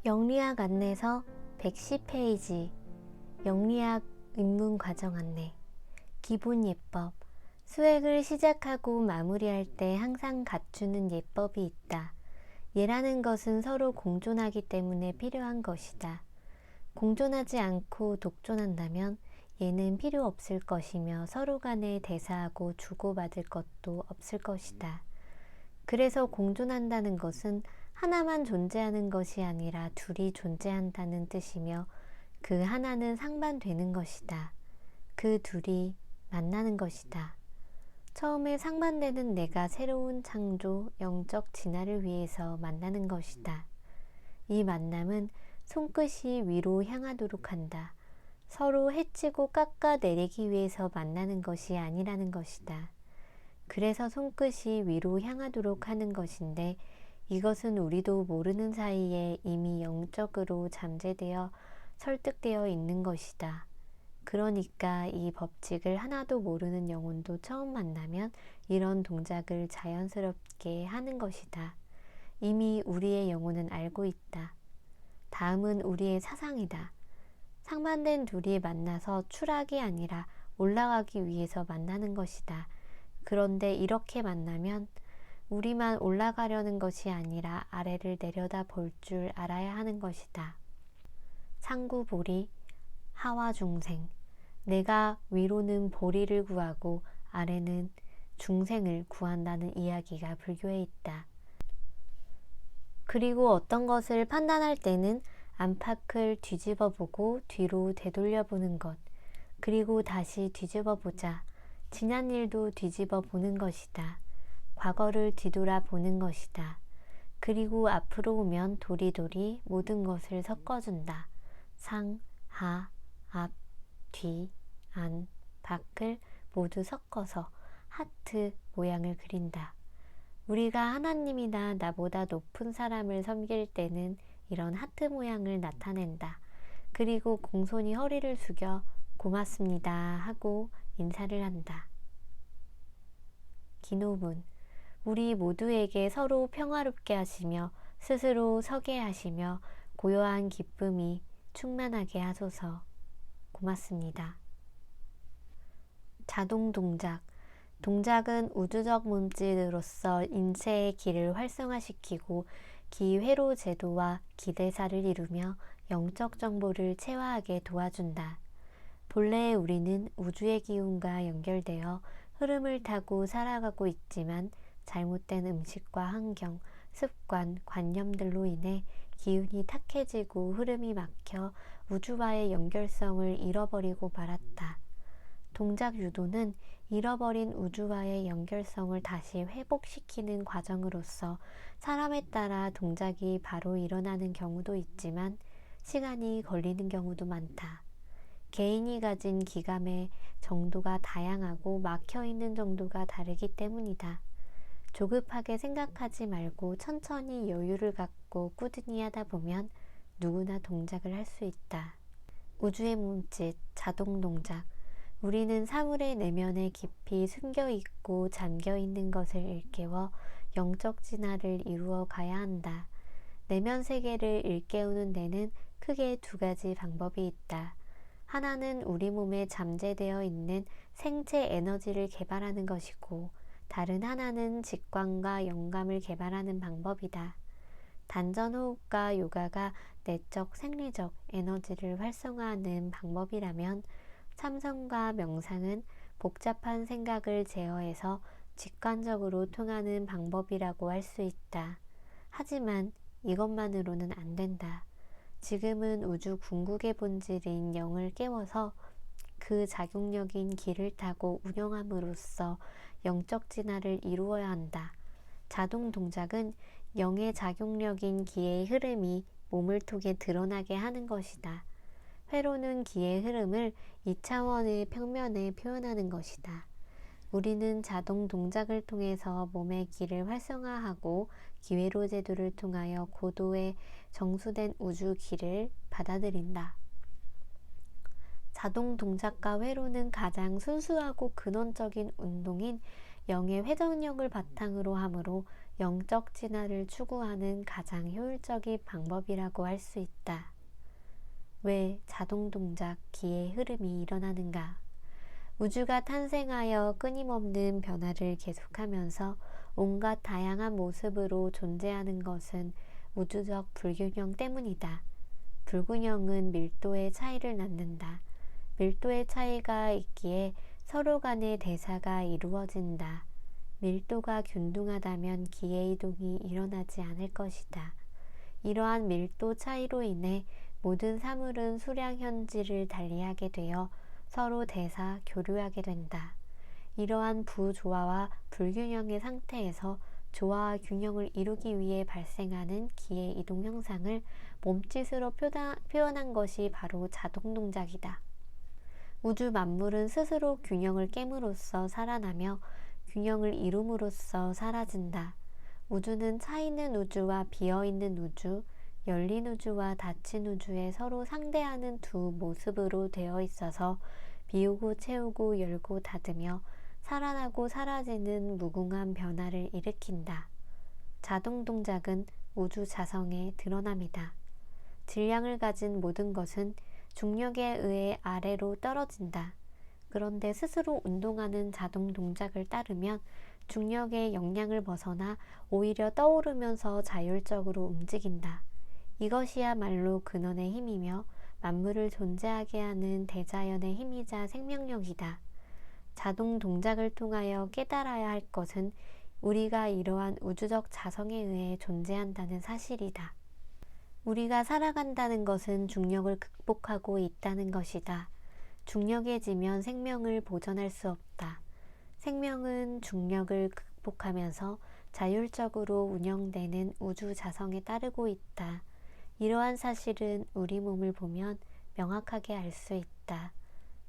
영리학 안내서 110페이지 영리학 입문 과정 안내 기본 예법 수액을 시작하고 마무리할 때 항상 갖추는 예법이 있다. 얘라는 것은 서로 공존하기 때문에 필요한 것이다. 공존하지 않고 독존한다면 얘는 필요 없을 것이며 서로 간에 대사하고 주고받을 것도 없을 것이다. 그래서 공존한다는 것은 하나만 존재하는 것이 아니라 둘이 존재한다는 뜻이며 그 하나는 상반되는 것이다. 그 둘이 만나는 것이다. 처음에 상반되는 내가 새로운 창조, 영적 진화를 위해서 만나는 것이다. 이 만남은 손끝이 위로 향하도록 한다. 서로 해치고 깎아내리기 위해서 만나는 것이 아니라는 것이다. 그래서 손끝이 위로 향하도록 하는 것인데 이것은 우리도 모르는 사이에 이미 영적으로 잠재되어 설득되어 있는 것이다. 그러니까 이 법칙을 하나도 모르는 영혼도 처음 만나면 이런 동작을 자연스럽게 하는 것이다. 이미 우리의 영혼은 알고 있다. 다음은 우리의 사상이다. 상반된 둘이 만나서 추락이 아니라 올라가기 위해서 만나는 것이다. 그런데 이렇게 만나면 우리만 올라가려는 것이 아니라 아래를 내려다 볼 줄 알아야 하는 것이다. 상구보리, 하와중생. 내가 위로는 보리를 구하고 아래는 중생을 구한다는 이야기가 불교에 있다. 그리고 어떤 것을 판단할 때는 안팎을 뒤집어 보고 뒤로 되돌려 보는 것, 그리고 다시 뒤집어 보자. 지난 일도 뒤집어 보는 것이다. 과거를 뒤돌아 보는 것이다. 그리고 앞으로 오면 도리도리 모든 것을 섞어준다. 상, 하, 앞, 뒤, 안, 밖을 모두 섞어서 하트 모양을 그린다. 우리가 하나님이나 나보다 높은 사람을 섬길 때는 이런 하트 모양을 나타낸다. 그리고 공손히 허리를 숙여 고맙습니다 하고 인사를 한다. 기노문 우리 모두에게 서로 평화롭게 하시며 스스로 서게 하시며 고요한 기쁨이 충만하게 하소서. 고맙습니다. 자동 동작 동작은 우주적 몸짓으로서 인체의 기를 활성화시키고 기회로 제도와 기대사를 이루며 영적 정보를 체화하게 도와준다. 본래 우리는 우주의 기운과 연결되어 흐름을 타고 살아가고 있지만 잘못된 음식과 환경, 습관, 관념들로 인해 기운이 탁해지고 흐름이 막혀 우주와의 연결성을 잃어버리고 말았다. 동작 유도는 잃어버린 우주와의 연결성을 다시 회복시키는 과정으로서 사람에 따라 동작이 바로 일어나는 경우도 있지만 시간이 걸리는 경우도 많다. 개인이 가진 기감의 정도가 다양하고 막혀있는 정도가 다르기 때문이다. 조급하게 생각하지 말고 천천히 여유를 갖고 꾸준히 하다 보면 누구나 동작을 할 수 있다. 우주의 몸짓, 자동 동작. 우리는 사물의 내면에 깊이 숨겨있고 잠겨있는 것을 일깨워 영적 진화를 이루어 가야 한다. 내면 세계를 일깨우는 데는 크게 두 가지 방법이 있다. 하나는 우리 몸에 잠재되어 있는 생체 에너지를 개발하는 것이고 다른 하나는 직관과 영감을 개발하는 방법이다. 단전호흡과 요가가 내적 생리적 에너지를 활성화하는 방법이라면 참선과 명상은 복잡한 생각을 제어해서 직관적으로 통하는 방법이라고 할 수 있다. 하지만 이것만으로는 안 된다. 지금은 우주 궁극의 본질인 영을 깨워서 그 작용력인 기를 타고 운영함으로써 영적 진화를 이루어야 한다. 자동 동작은 영의 작용력인 기의 흐름이 몸을 통해 드러나게 하는 것이다. 회로는 기의 흐름을 2차원의 평면에 표현하는 것이다. 우리는 자동 동작을 통해서 몸의 기를 활성화하고 기회로 제도를 통하여 고도의 정수된 우주 기를 받아들인다. 자동 동작과 회로는 가장 순수하고 근원적인 운동인 영의 회전력을 바탕으로 하므로 영적 진화를 추구하는 가장 효율적인 방법이라고 할 수 있다. 왜 자동 동작, 기의 흐름이 일어나는가? 우주가 탄생하여 끊임없는 변화를 계속하면서 온갖 다양한 모습으로 존재하는 것은 우주적 불균형 때문이다. 불균형은 밀도의 차이를 낳는다. 밀도의 차이가 있기에 서로 간의 대사가 이루어진다. 밀도가 균등하다면 기의 이동이 일어나지 않을 것이다. 이러한 밀도 차이로 인해 모든 사물은 수량 현지를 달리하게 되어 서로 대사, 교류하게 된다. 이러한 부조화와 불균형의 상태에서 조화와 균형을 이루기 위해 발생하는 기의 이동 현상을 몸짓으로 표현한 것이 바로 자동 동작이다. 우주 만물은 스스로 균형을 깨므로써 살아나며 균형을 이룸으로써 사라진다. 우주는 차있는 우주와 비어있는 우주, 열린 우주와 닫힌 우주에 서로 상대하는 두 모습으로 되어 있어서 비우고 채우고 열고 닫으며 살아나고 사라지는 무궁한 변화를 일으킨다. 자동 동작은 우주 자성의 드러남이다. 질량을 가진 모든 것은 중력에 의해 아래로 떨어진다. 그런데 스스로 운동하는 자동 동작을 따르면 중력의 영향을 벗어나 오히려 떠오르면서 자율적으로 움직인다. 이것이야말로 근원의 힘이며 만물을 존재하게 하는 대자연의 힘이자 생명력이다. 자동 동작을 통하여 깨달아야 할 것은 우리가 이러한 우주적 자성에 의해 존재한다는 사실이다. 우리가 살아간다는 것은 중력을 극복하고 있다는 것이다. 중력에 지면 생명을 보존할 수 없다. 생명은 중력을 극복하면서 자율적으로 운영되는 우주 자성에 따르고 있다. 이러한 사실은 우리 몸을 보면 명확하게 알 수 있다.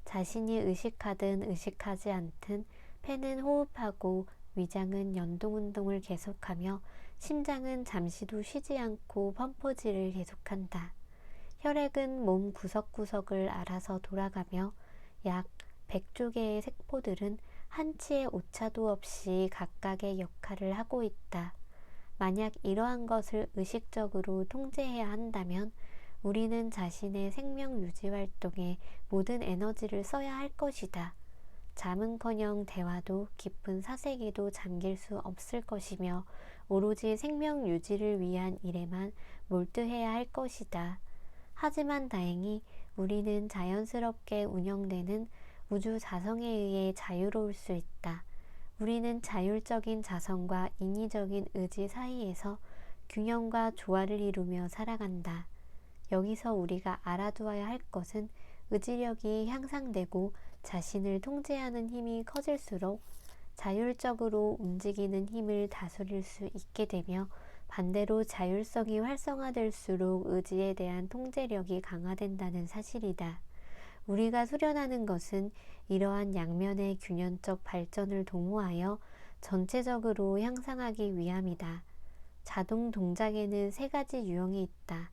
자신이 의식하든 의식하지 않든 폐는 호흡하고 위장은 연동운동을 계속하며 심장은 잠시도 쉬지 않고 펌프질을 계속한다. 혈액은 몸 구석구석을 알아서 돌아가며 약 100조 개의 세포들은 한치의 오차도 없이 각각의 역할을 하고 있다. 만약 이러한 것을 의식적으로 통제해야 한다면 우리는 자신의 생명 유지 활동에 모든 에너지를 써야 할 것이다. 잠은커녕 대화도 깊은 사색에도 잠길 수 없을 것이며 오로지 생명 유지를 위한 일에만 몰두해야 할 것이다. 하지만 다행히 우리는 자연스럽게 운영되는 우주 자성에 의해 자유로울 수 있다. 우리는 자율적인 자성과 인위적인 의지 사이에서 균형과 조화를 이루며 살아간다. 여기서 우리가 알아두어야 할 것은 의지력이 향상되고 자신을 통제하는 힘이 커질수록 자율적으로 움직이는 힘을 다스릴 수 있게 되며 반대로 자율성이 활성화될수록 의지에 대한 통제력이 강화된다는 사실이다. 우리가 수련하는 것은 이러한 양면의 균형적 발전을 도모하여 전체적으로 향상하기 위함이다. 자동 동작에는 세 가지 유형이 있다.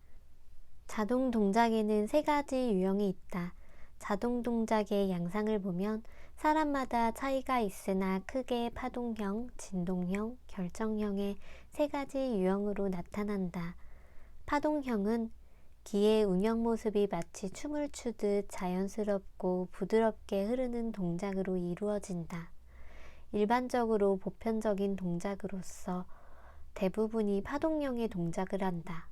자동 동작에는 세 가지 유형이 있다. 자동 동작의 양상을 보면 사람마다 차이가 있으나 크게 파동형, 진동형, 결정형의 세 가지 유형으로 나타난다. 파동형은 기의 운영 모습이 마치 춤을 추듯 자연스럽고 부드럽게 흐르는 동작으로 이루어진다. 일반적으로 보편적인 동작으로서 대부분이 파동형의 동작을 한다.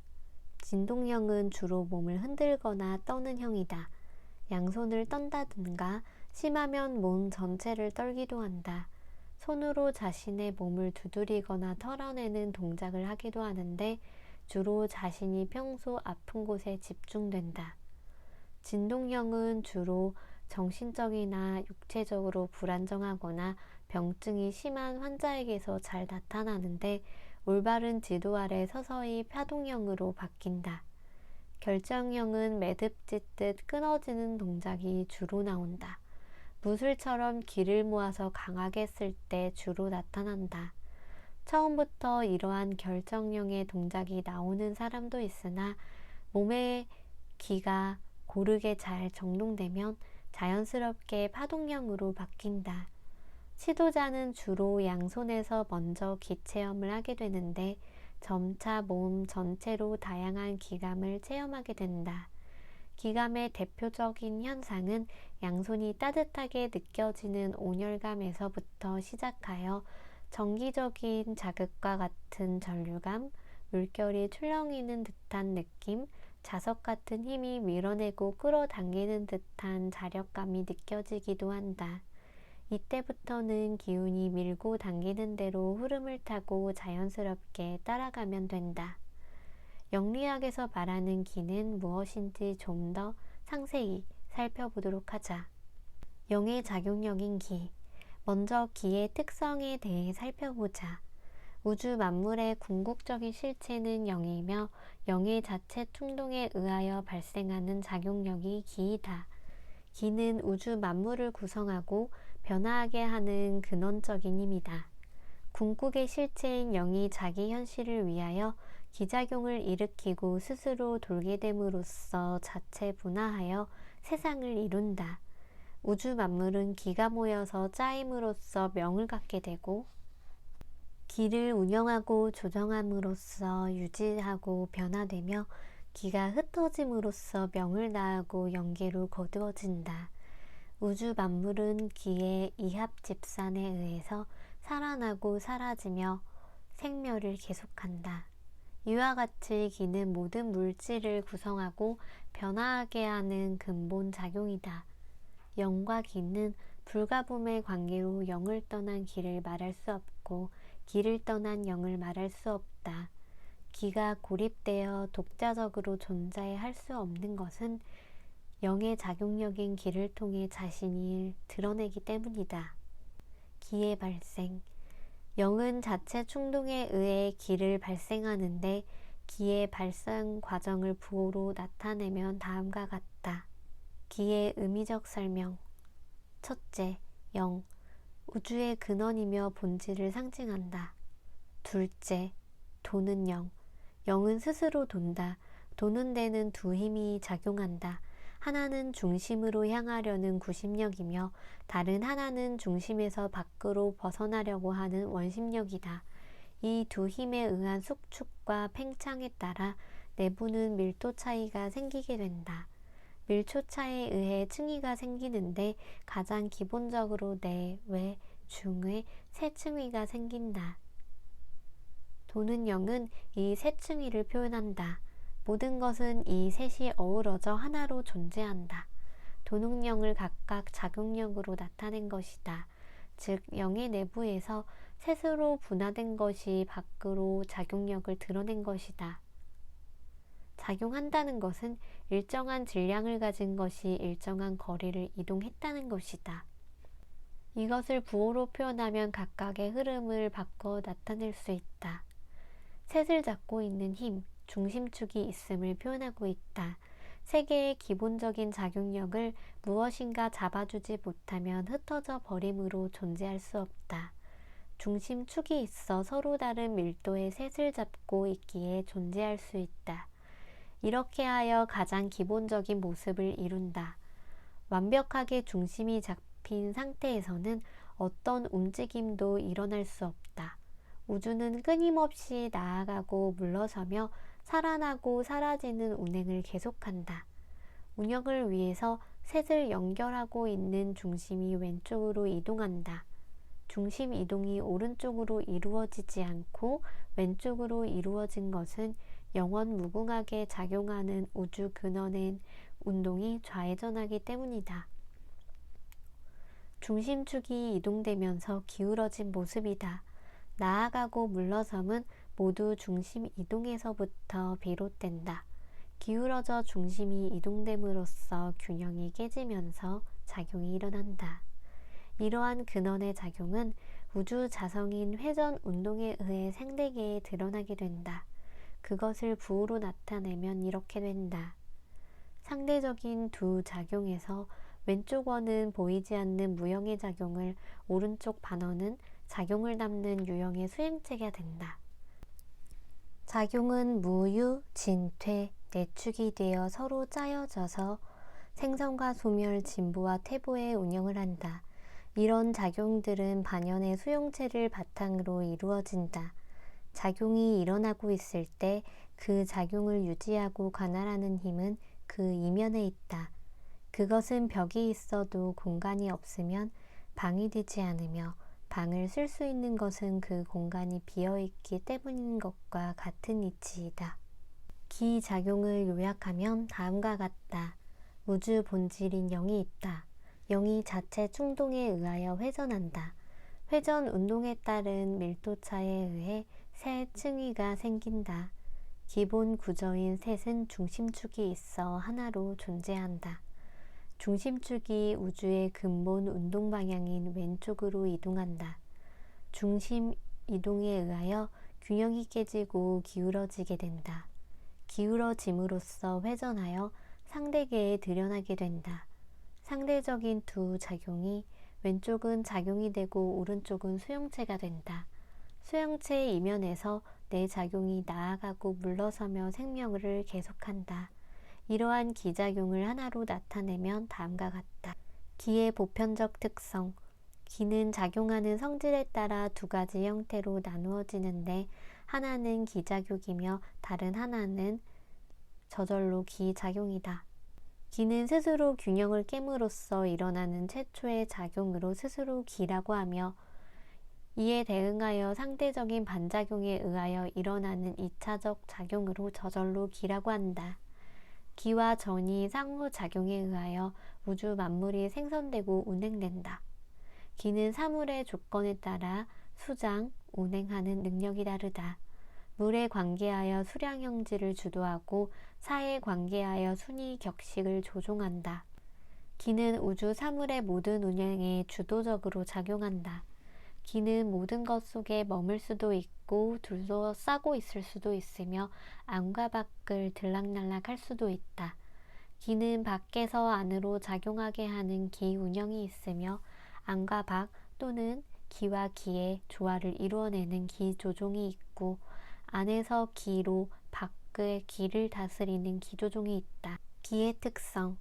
진동형은 주로 몸을 흔들거나 떠는 형이다. 양손을 떤다든가 심하면 몸 전체를 떨기도 한다. 손으로 자신의 몸을 두드리거나 털어내는 동작을 하기도 하는데 주로 자신이 평소 아픈 곳에 집중된다. 진동형은 주로 정신적이나 육체적으로 불안정하거나 병증이 심한 환자에게서 잘 나타나는데 올바른 지도 아래 서서히 파동형으로 바뀐다. 결정형은 매듭짓듯 끊어지는 동작이 주로 나온다. 무술처럼 기를 모아서 강하게 쓸 때 주로 나타난다. 처음부터 이러한 결정형의 동작이 나오는 사람도 있으나 몸의 기가 고르게 잘 정돈되면 자연스럽게 파동형으로 바뀐다. 시도자는 주로 양손에서 먼저 기체험을 하게 되는데 점차 몸 전체로 다양한 기감을 체험하게 된다. 기감의 대표적인 현상은 양손이 따뜻하게 느껴지는 온열감에서부터 시작하여 정기적인 자극과 같은 전류감, 물결이 출렁이는 듯한 느낌, 자석 같은 힘이 밀어내고 끌어당기는 듯한 자력감이 느껴지기도 한다. 이때부터는 기운이 밀고 당기는 대로 흐름을 타고 자연스럽게 따라가면 된다. 영리학에서 말하는 기는 무엇인지 좀 더 상세히 살펴보도록 하자. 영의 작용력인 기. 먼저 기의 특성에 대해 살펴보자. 우주 만물의 궁극적인 실체는 영이며 영의 자체 충동에 의하여 발생하는 작용력이 기이다. 기는 우주 만물을 구성하고 변화하게 하는 근원적인 힘이다. 궁극의 실체인 영이 자기 현실을 위하여 기작용을 일으키고 스스로 돌게 됨으로써 자체 분화하여 세상을 이룬다. 우주 만물은 기가 모여서 짜임으로써 명을 갖게 되고 기를 운영하고 조정함으로써 유지하고 변화되며 기가 흩어짐으로써 명을 다하고 영계로 거두어진다. 우주 만물은 기의 이합집산에 의해서 살아나고 사라지며 생멸을 계속한다. 이와 같이 기는 모든 물질을 구성하고 변화하게 하는 근본 작용이다. 영과 기는 불가분의 관계로 영을 떠난 기를 말할 수 없고 기를 떠난 영을 말할 수 없다. 기가 고립되어 독자적으로 존재할 수 없는 것은 영의 작용력인 기를 통해 자신을 드러내기 때문이다. 기의 발생. 영은 자체 충동에 의해 기를 발생하는데 기의 발생 과정을 부호로 나타내면 다음과 같다. 기의 의미적 설명. 첫째, 영. 우주의 근원이며 본질을 상징한다. 둘째, 도는 영. 영은 스스로 돈다. 도는 데는 두 힘이 작용한다. 하나는 중심으로 향하려는 구심력이며 다른 하나는 중심에서 밖으로 벗어나려고 하는 원심력이다. 이 두 힘에 의한 수축과 팽창에 따라 내부는 밀도 차이가 생기게 된다. 밀도 차에 의해 층위가 생기는데 가장 기본적으로 내, 외, 중외 세 층위가 생긴다. 도는 영은 이 세 층위를 표현한다. 모든 것은 이 셋이 어우러져 하나로 존재한다. 도는 영을 각각 작용력으로 나타낸 것이다. 즉 영의 내부에서 셋으로 분화된 것이 밖으로 작용력을 드러낸 것이다. 작용한다는 것은 일정한 질량을 가진 것이 일정한 거리를 이동했다는 것이다. 이것을 부호로 표현하면 각각의 흐름을 바꿔 나타낼 수 있다. 셋을 잡고 있는 힘, 중심축이 있음을 표현하고 있다. 세 개의 기본적인 작용력을 무엇인가 잡아주지 못하면 흩어져 버림으로 존재할 수 없다. 중심축이 있어 서로 다른 밀도의 셋을 잡고 있기에 존재할 수 있다. 이렇게 하여 가장 기본적인 모습을 이룬다. 완벽하게 중심이 잡힌 상태에서는 어떤 움직임도 일어날 수 없다. 우주는 끊임없이 나아가고 물러서며 살아나고 사라지는 운행을 계속한다. 운영을 위해서 셋을 연결하고 있는 중심이 왼쪽으로 이동한다. 중심 이동이 오른쪽으로 이루어지지 않고 왼쪽으로 이루어진 것은 영원 무궁하게 작용하는 우주 근원의 운동이 좌회전하기 때문이다. 중심축이 이동되면서 기울어진 모습이다. 나아가고 물러섬은 모두 중심 이동에서부터 비롯된다. 기울어져 중심이 이동됨으로써 균형이 깨지면서 작용이 일어난다. 이러한 근원의 작용은 우주 자성인 회전 운동에 의해 생대계에 드러나게 된다. 그것을 부호로 나타내면 이렇게 된다. 상대적인 두 작용에서 왼쪽 원은 보이지 않는 무형의 작용을 오른쪽 반원은 작용을 담는 유형의 수행체가 된다. 작용은 무유, 진, 퇴, 내축이 되어 서로 짜여져서 생성과 소멸, 진보와 퇴보의 운영을 한다. 이런 작용들은 반연의 수용체를 바탕으로 이루어진다. 작용이 일어나고 있을 때 그 작용을 유지하고 관할하는 힘은 그 이면에 있다. 그것은 벽이 있어도 공간이 없으면 방이 되지 않으며 방을 쓸 수 있는 것은 그 공간이 비어있기 때문인 것과 같은 이치이다. 기작용을 요약하면 다음과 같다. 우주 본질인 영이 있다. 영이 자체 충동에 의하여 회전한다. 회전 운동에 따른 밀도차에 의해 새 층위가 생긴다. 기본 구조인 셋은 중심축이 있어 하나로 존재한다. 중심축이 우주의 근본 운동 방향인 왼쪽으로 이동한다. 중심 이동에 의하여 균형이 깨지고 기울어지게 된다. 기울어짐으로써 회전하여 상대계에 들여나게 된다. 상대적인 두 작용이 왼쪽은 작용이 되고 오른쪽은 수용체가 된다. 수용체의 이면에서 내 작용이 나아가고 물러서며 생명을 계속한다. 이러한 기작용을 하나로 나타내면 다음과 같다. 기의 보편적 특성. 기는 작용하는 성질에 따라 두 가지 형태로 나누어지는데 하나는 기작용이며 다른 하나는 저절로 기작용이다. 기는 스스로 균형을 깨므로써 일어나는 최초의 작용으로 스스로 기라고 하며 이에 대응하여 상대적인 반작용에 의하여 일어나는 2차적 작용으로 저절로 기라고 한다. 기와 전이 상호작용에 의하여 우주 만물이 생성되고 운행된다. 기는 사물의 조건에 따라 수장, 운행하는 능력이 다르다. 물에 관계하여 수량형질을 주도하고 사에 관계하여 순위 격식을 조종한다. 기는 우주 사물의 모든 운행에 주도적으로 작용한다. 기는 모든 것 속에 머물 수도 있고 둘러싸고 있을 수도 있으며 안과 밖을 들락날락할 수도 있다. 기는 밖에서 안으로 작용하게 하는 기 운영이 있으며 안과 밖 또는 기와 기의 조화를 이루어내는 기 조종이 있고 안에서 기로 밖의 기를 다스리는 기 조종이 있다. 기의 특성.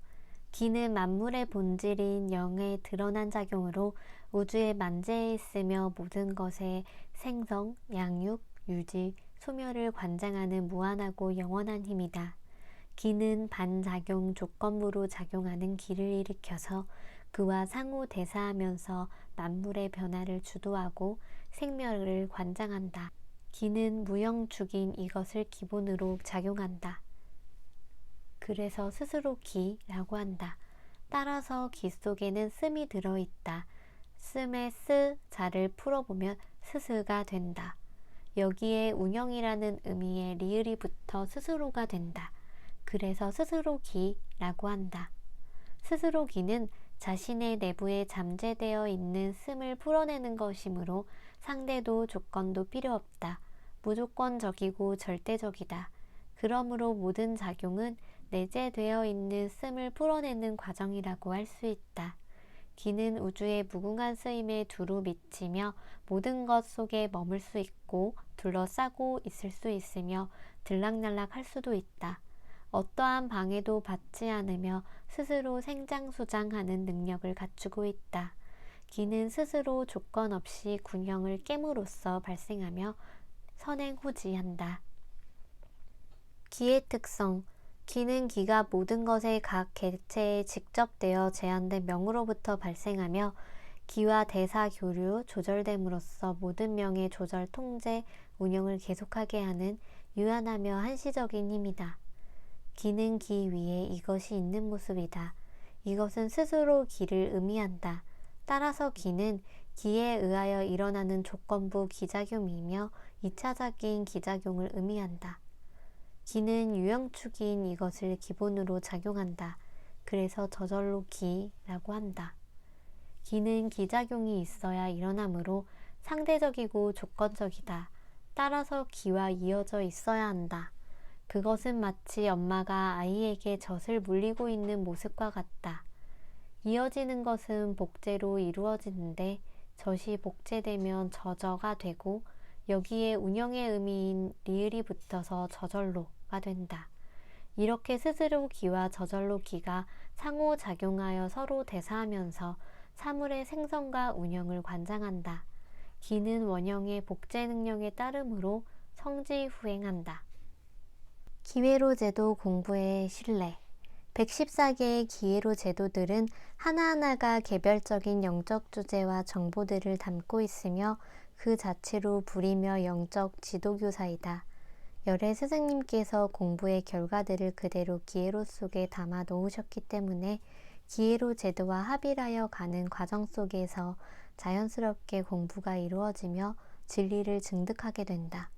기는 만물의 본질인 영에 드러난 작용으로 우주에 만재해 있으며 모든 것의 생성, 양육, 유지, 소멸을 관장하는 무한하고 영원한 힘이다. 기는 반작용 조건부로 작용하는 기를 일으켜서 그와 상호 대사하면서 만물의 변화를 주도하고 생멸을 관장한다. 기는 무형축인 이것을 기본으로 작용한다. 그래서 스스로 기라고 한다. 따라서 기 속에는 씀이 들어있다. 씀의 스 자를 풀어보면 스스가 된다. 여기에 운영이라는 의미의 리을이 붙어 스스로가 된다. 그래서 스스로 기라고 한다. 스스로 기는 자신의 내부에 잠재되어 있는 씀을 풀어내는 것이므로 상대도 조건도 필요 없다. 무조건적이고 절대적이다. 그러므로 모든 작용은 내재되어 있는 씀을 풀어내는 과정이라고 할 수 있다. 기는 우주의 무궁한 쓰임에 두루 미치며 모든 것 속에 머물 수 있고 둘러싸고 있을 수 있으며 들락날락 할 수도 있다. 어떠한 방해도 받지 않으며 스스로 생장수장하는 능력을 갖추고 있다. 기는 스스로 조건 없이 균형을 깨므로써 발생하며 선행후지한다. 기의 특성. 기는 기가 모든 것의 각 객체에 직접되어 제한된 명으로부터 발생하며 기와 대사 교류, 조절됨으로써 모든 명의 조절, 통제, 운영을 계속하게 하는 유한하며 한시적인 힘이다. 기는 기 위에 이것이 있는 모습이다. 이것은 스스로 기를 의미한다. 따라서 기는 기에 의하여 일어나는 조건부 기작용이며 2차적인 기작용을 의미한다. 기는 유형축인 이것을 기본으로 작용한다. 그래서 저절로 기라고 한다. 기는 기작용이 있어야 일어나므로 상대적이고 조건적이다. 따라서 기와 이어져 있어야 한다. 그것은 마치 엄마가 아이에게 젖을 물리고 있는 모습과 같다. 이어지는 것은 복제로 이루어지는데 젖이 복제되면 저저가 되고 여기에 운영의 의미인 리을이 붙어서 저절로가 된다. 이렇게 스스로 기와 저절로 기가 상호작용하여 서로 대사하면서 사물의 생성과 운영을 관장한다. 기는 원형의 복제 능력에 따르므로 성지후행한다. 기회로 제도 공부의 신뢰. 114개의 기회로 제도들은 하나하나가 개별적인 영적 주제와 정보들을 담고 있으며 그 자체로 불이며 영적 지도교사이다. 열애 스승님께서 공부의 결과들을 그대로 기회로 속에 담아 놓으셨기 때문에 기회로 제도와 합일하여 가는 과정 속에서 자연스럽게 공부가 이루어지며 진리를 증득하게 된다.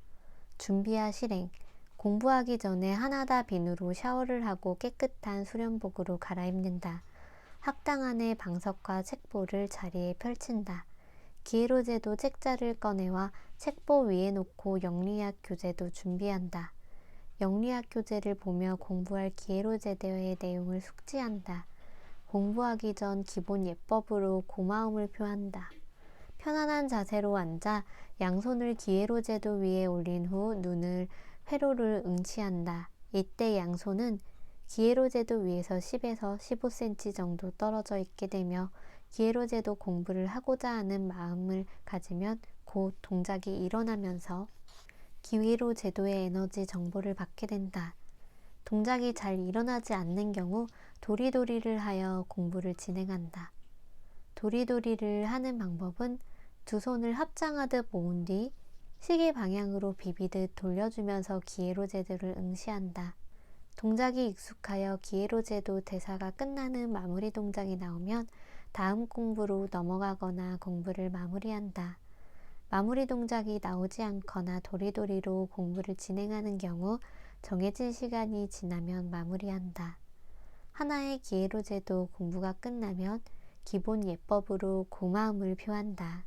준비와 실행. 공부하기 전에 하나다 비누로 샤워를 하고 깨끗한 수련복으로 갈아입는다. 학당 안에 방석과 책보를 자리에 펼친다. 기회로제도 책자를 꺼내와 책보 위에 놓고 영리학 교재도 준비한다. 영리학 교재를 보며 공부할 기회로제도의 내용을 숙지한다. 공부하기 전 기본 예법으로 고마움을 표한다. 편안한 자세로 앉아 양손을 기회로제도 위에 올린 후 눈을 회로를 응시한다. 이때 양손은 기회로제도 위에서 10에서 15cm 정도 떨어져 있게 되며 기회로제도 공부를 하고자 하는 마음을 가지면 곧 동작이 일어나면서 기회로제도의 에너지 정보를 받게 된다. 동작이 잘 일어나지 않는 경우 도리도리를 하여 공부를 진행한다. 도리도리를 하는 방법은 두 손을 합장하듯 모은 뒤 시계 방향으로 비비듯 돌려주면서 기회로제도를 응시한다. 동작이 익숙하여 기회로제도 대사가 끝나는 마무리 동작이 나오면 다음 공부로 넘어가거나 공부를 마무리한다. 마무리 동작이 나오지 않거나 도리도리로 공부를 진행하는 경우 정해진 시간이 지나면 마무리한다. 하나의 기회로제도 공부가 끝나면 기본 예법으로 고마움을 표한다.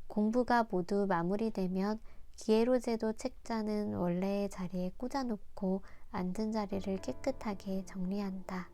공부가 모두 마무리되면 기회로제도 책자는 원래의 자리에 꽂아놓고 앉은 자리를 깨끗하게 정리한다.